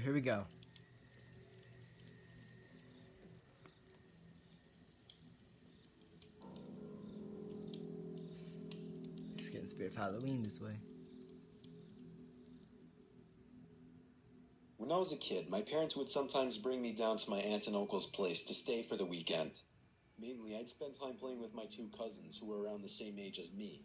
Here we go. Just getting spirit of Halloween this way. When I was a kid, my parents would sometimes bring me down to my aunt and uncle's place to stay for the weekend. Mainly, I'd spend time playing with my two cousins who were around the same age as me.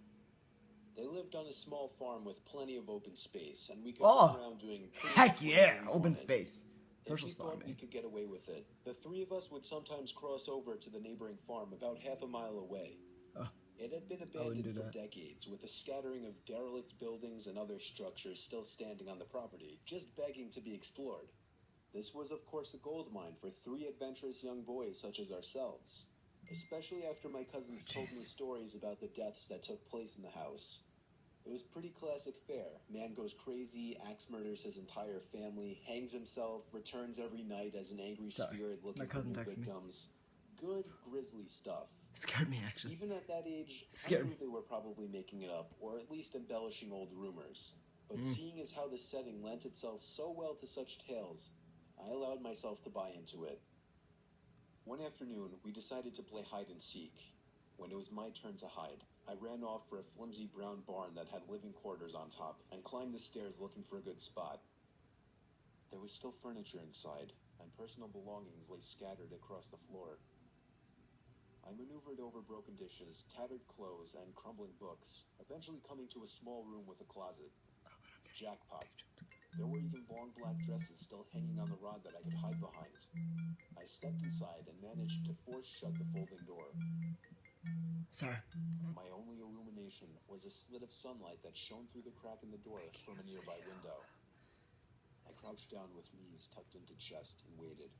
They lived on a small farm with plenty of open space, and we could run around doing heck yeah, open space. If we thought we could get away with it, the three of us would sometimes cross over to the neighboring farm about half a mile away. It had been abandoned for decades, with a scattering of derelict buildings and other structures still standing on the property, just begging to be explored. This was, of course, a gold mine for three adventurous young boys such as ourselves, especially after my cousins told me stories about the deaths that took place in the house. It was pretty classic fare. Man goes crazy, axe murders his entire family, hangs himself, returns every night as an angry spirit looking for new victims. Good, grisly stuff. Scared me, actually. Even at that age, I knew they were probably making it up, or at least embellishing old rumors. But seeing as how the setting lent itself so well to such tales, I allowed myself to buy into it. One afternoon, we decided to play hide and seek. When it was my turn to hide, I ran off for a flimsy brown barn that had living quarters on top, and climbed the stairs looking for a good spot. There was still furniture inside, and personal belongings lay scattered across the floor. I maneuvered over broken dishes, tattered clothes, and crumbling books, eventually coming to a small room with a closet. Jackpot. There were even long black dresses still hanging on the rod that I could hide behind. I stepped inside and managed to force shut the folding door. Sorry. My only illumination was a slit of sunlight that shone through the crack in the door from a nearby window. I crouched down with knees tucked into chest and waited.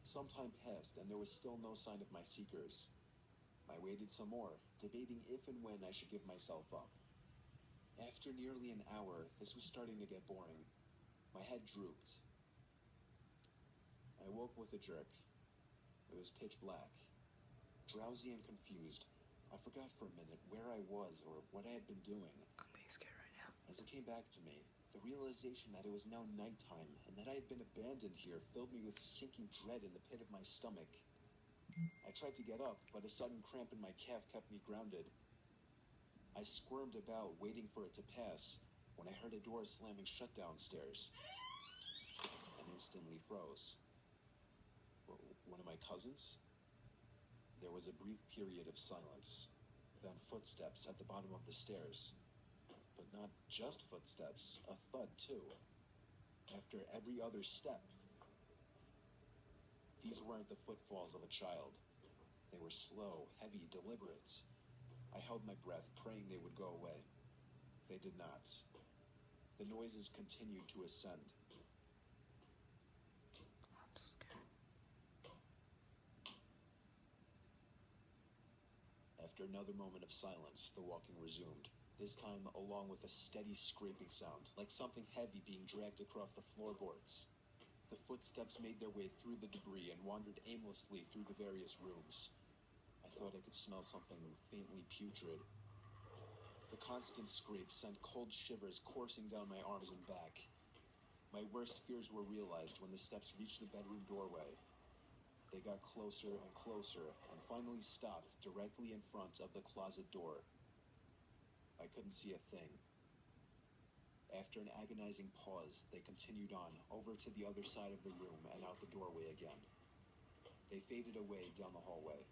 Some time passed, and there was still no sign of my seekers. I waited some more, debating if and when I should give myself up. After nearly an hour, this was starting to get boring. My head drooped. I woke with a jerk. It was pitch black. Drowsy and confused, I forgot for a minute where I was or what I had been doing. I'm being scared right now. As it came back to me, the realization that it was now nighttime and that I had been abandoned here filled me with sinking dread in the pit of my stomach. I tried to get up, but a sudden cramp in my calf kept me grounded. I squirmed about, waiting for it to pass, when I heard a door slamming shut downstairs, and instantly froze. One of my cousins? There was a brief period of silence, then footsteps at the bottom of the stairs. But not just footsteps, a thud too. After every other step. These weren't the footfalls of a child. They were slow, heavy, deliberate. I held my breath, praying they would go away. They did not. The noises continued to ascend. I'm so scared. After another moment of silence, the walking resumed. This time along with a steady scraping sound, like something heavy being dragged across the floorboards. The footsteps made their way through the debris and wandered aimlessly through the various rooms. I thought I could smell something faintly putrid. The constant scrape sent cold shivers coursing down my arms and back. My worst fears were realized when the steps reached the bedroom doorway. They got closer and closer, and finally stopped directly in front of the closet door. I couldn't see a thing. After an agonizing pause, they continued on, over to the other side of the room and out the doorway again. They faded away down the hallway.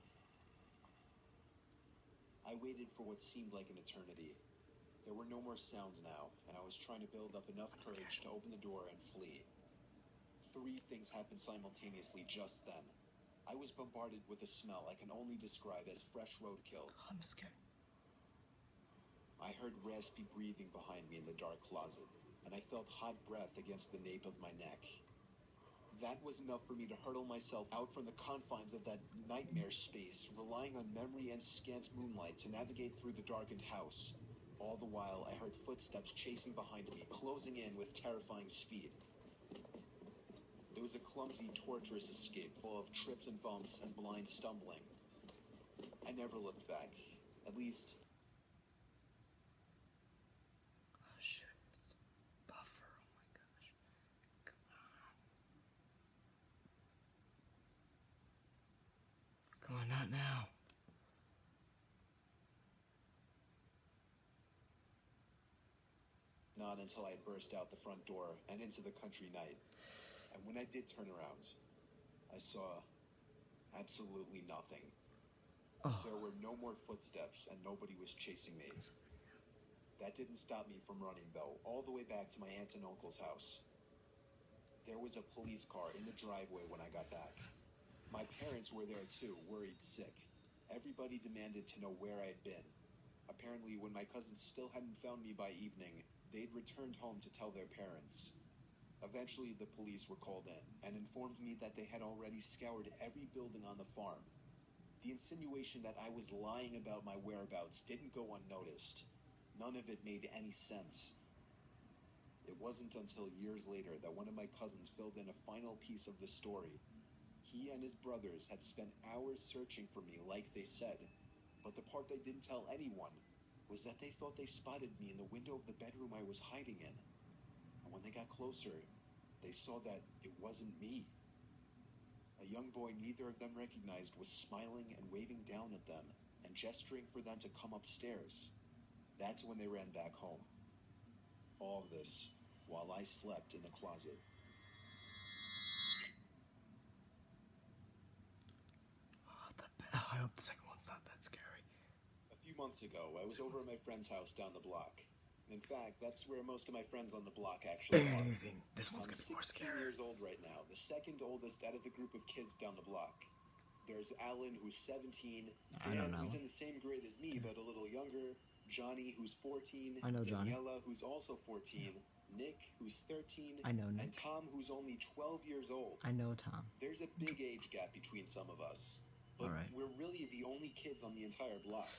I waited for what seemed like an eternity. There were no more sounds now, and I was trying to build up enough courage to open the door and flee. Three things happened simultaneously just then. I was bombarded with a smell I can only describe as fresh roadkill. I'm scared. I heard raspy breathing behind me in the dark closet, and I felt hot breath against the nape of my neck. That was enough for me to hurtle myself out from the confines of that nightmare space, relying on memory and scant moonlight to navigate through the darkened house. All the while, I heard footsteps chasing behind me, closing in with terrifying speed. It was a clumsy, torturous escape full of trips and bumps and blind stumbling. I never looked back. At least... Oh, shoot. It's buffer. Oh my gosh. not until I burst out the front door and into the country night. And when I did turn around, I saw absolutely nothing. Oh. There were no more footsteps and nobody was chasing me. That didn't stop me from running, though, all the way back to my aunt and uncle's house. There was a police car in the driveway when I got back. My parents were there too, worried sick. Everybody demanded to know where I'd been. Apparently, when my cousins still hadn't found me by evening, they'd returned home to tell their parents. Eventually, the police were called in and informed me that they had already scoured every building on the farm. The insinuation that I was lying about my whereabouts didn't go unnoticed. None of it made any sense. It wasn't until years later that one of my cousins filled in a final piece of the story. He and his brothers had spent hours searching for me like they said, but the part they didn't tell anyone was that they thought they spotted me in the window of the bedroom I was hiding in. And when they got closer, they saw that it wasn't me. A young boy neither of them recognized was smiling and waving down at them and gesturing for them to come upstairs. That's when they ran back home. All of this while I slept in the closet. I hope the second one's not that scary. A few months ago, I was over at my friend's house down the block. In fact, that's where most of my friends on the block actually are. Anything. This one's I'm gonna be more 16 scary. years old right now, the second oldest out of the group of kids down the block. There's Alan, who's 17, Dan, who's in the same grade as me, but a little younger, Johnny, who's 14, I know Johnny. Daniela, who's also 14, Nick, who's 13, I know Nick. and Tom, who's only 12 years old. I know Tom. There's a big age gap between some of us, but Alright. we're really the only kids on the entire block.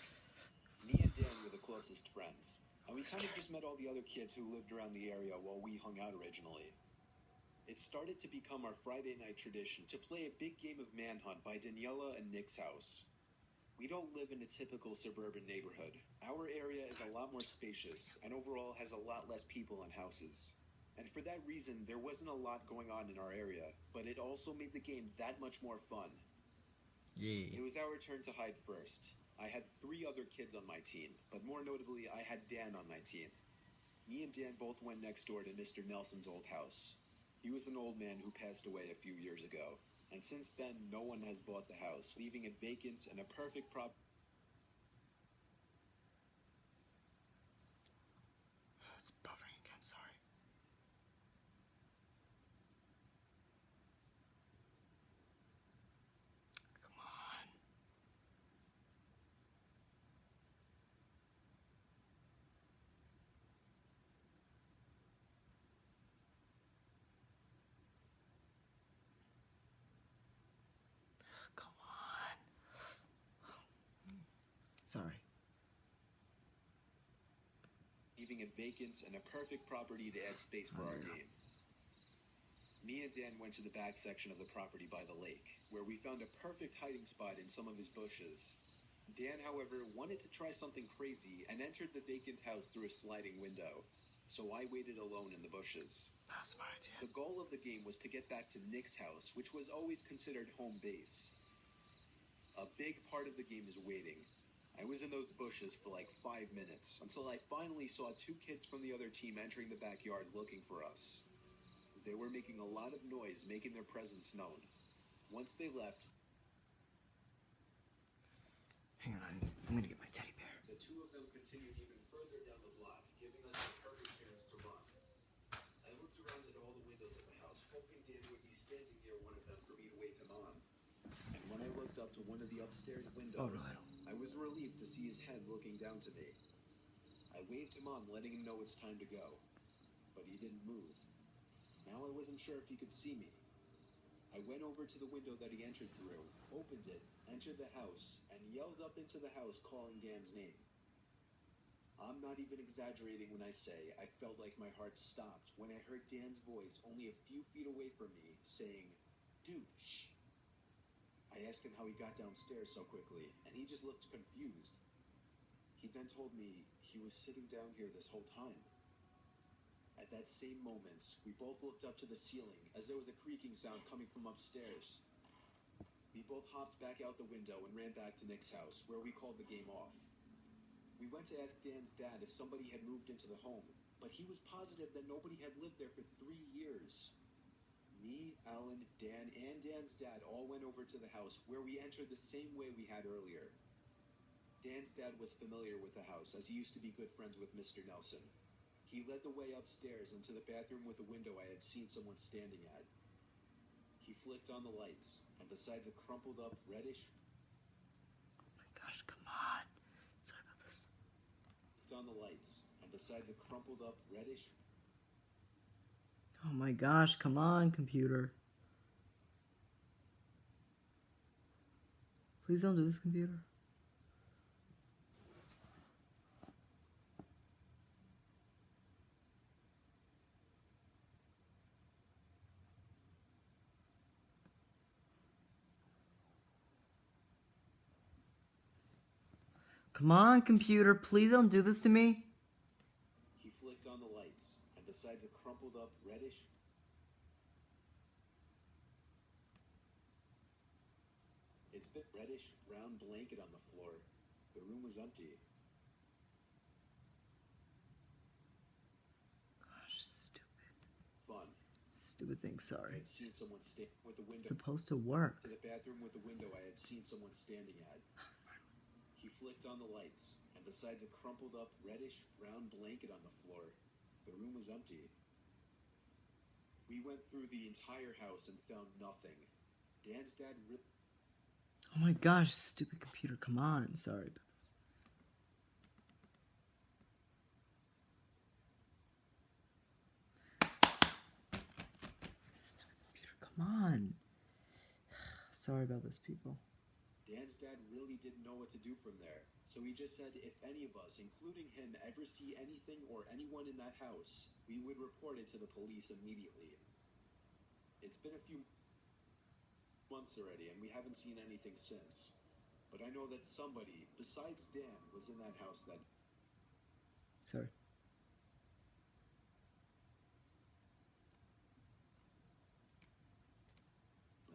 Me and Dan were the closest friends, and we kind of just met all the other kids who lived around the area while we hung out originally. It started to become our Friday night tradition to play a big game of Manhunt by Daniela and Nick's house. We don't live in a typical suburban neighborhood. Our area is a lot more spacious and overall has a lot less people and houses. And for that reason, there wasn't a lot going on in our area, but it also made the game that much more fun. Yeah. It was our turn to hide first. I had 3 other kids on my team, but more notably, I had Dan on my team. Me and Dan both went next door to Mr. Nelson's old house. He was an old man who passed away a few years ago, and since then, no one has bought the house, leaving it vacant and a perfect prop. It's buffering again, sorry. Come on. Come on. Sorry. Leaving it vacant and a perfect property to add space for our game. Me and Dan went to the back section of the property by the lake, where we found a perfect hiding spot in some of his bushes. Dan, however, wanted to try something crazy and entered the vacant house through a sliding window, so I waited alone in the bushes. That's my idea. The goal of the game was to get back to Nick's house, which was always considered home base. A big part of the game is waiting. I was in those bushes for like 5 minutes, until I finally saw 2 kids from the other team entering the backyard looking for us. They were making a lot of noise, making their presence known. Once they left, Hang on, I'm gonna get my teddy bear. the 2 of them continued even further down the block, giving us a perfect chance to run. I looked around at all the windows of the house, hoping Dan would be standing near one of them for me to wave him on. And when I looked up to one of the upstairs windows, I was relieved to see his head looking down to me. I waved him on, letting him know it's time to go. But he didn't move. Now I wasn't sure if he could see me. I went over to the window that he entered through, opened it, entered the house, and yelled up into the house calling Dan's name. I'm not even exaggerating when I say I felt like my heart stopped when I heard Dan's voice only a few feet away from me saying, "Dude, shh." I asked him how he got downstairs so quickly, and he just looked confused. He then told me he was sitting down here this whole time. At that same moment, we both looked up to the ceiling as there was a creaking sound coming from upstairs. We both hopped back out the window and ran back to Nick's house, where we called the game off. We went to ask Dan's dad if somebody had moved into the home, but he was positive that nobody had lived there for 3 years. Me, Alan, Dan, and Dan's dad all went over to the house, where we entered the same way we had earlier. Dan's dad was familiar with the house, as he used to be good friends with Mr. Nelson. He led the way upstairs into the bathroom with a window I had seen someone standing at. He flicked on the lights, and besides a crumpled up reddish... Oh my gosh, come on. Sorry about this. Flicked on the lights, and besides a crumpled up reddish... Oh my gosh, come on, computer. Please don't do this, computer. Come on, computer, please don't do this to me. He flicked on the lights, and besides a crumpled up reddish... It's been reddish brown blanket on the floor. The room was empty. Gosh, stupid. Fun. Stupid thing, I sorry. had seen someone stand with a window... It's supposed to work. To the bathroom with a window I had seen someone standing at. He flicked on the lights, and besides a crumpled up reddish brown blanket on the floor, the room was empty. We went through the entire house and found nothing. Dan's dad Oh my gosh, stupid computer, come on. Sorry about this. Stupid computer, come on. Sorry about this, people. Dan's dad really didn't know what to do from there, so he just said if any of us, including him, ever see anything or anyone in that house, we would report it to the police immediately. It's been a few months already, and we haven't seen anything since. But I know that somebody, besides Dan, was in that house that... Sorry.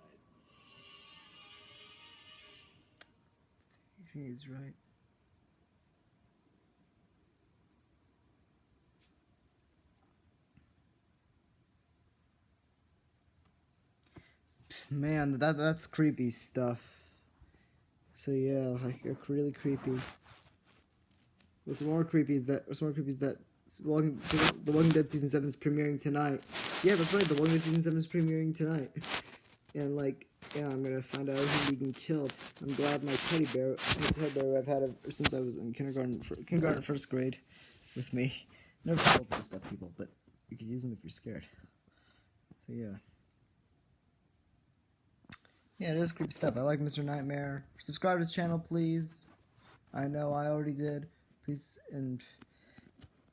night. I think he's right. Man, that's creepy stuff. So yeah, like really creepy. What's more creepy is that The Walking Dead season 7 is premiering tonight. Yeah, that's right. The Walking Dead season 7 is premiering tonight. And like, yeah, I'm gonna find out who being killed. I'm glad my teddy bear, I've had ever since I was in kindergarten, first grade, with me. Never fall for this stuff, people, but you can use them if you're scared. So yeah. Yeah, it is creepy stuff. I like Mr. Nightmare. Subscribe to his channel, please. I know I already did. Please, and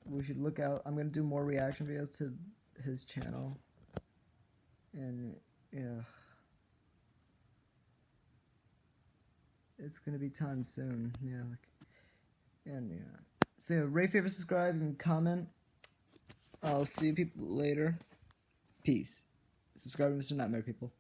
we should look out. I'm going to do more reaction videos to his channel. And, yeah. It's going to be time soon. Yeah, and, yeah. So, yeah, rate, favorite, subscribe, and comment. I'll see you people later. Peace. Subscribe to Mr. Nightmare, people.